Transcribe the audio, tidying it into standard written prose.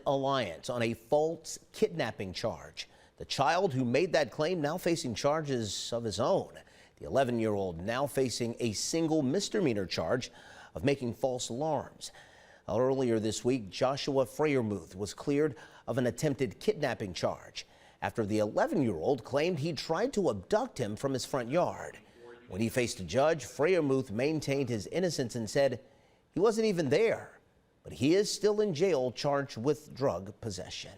Alliance on a false kidnapping charge. The child who made that claim now facing charges of his own. The 11-year-old now facing a single misdemeanor charge of making false alarms. Earlier this week, Joshua Freiermuth was cleared of an attempted kidnapping charge after the 11-year-old claimed he tried to abduct him from his front yard. When he faced a judge, Freiermuth maintained his innocence and said he wasn't even there, but he is still in jail charged with drug possession.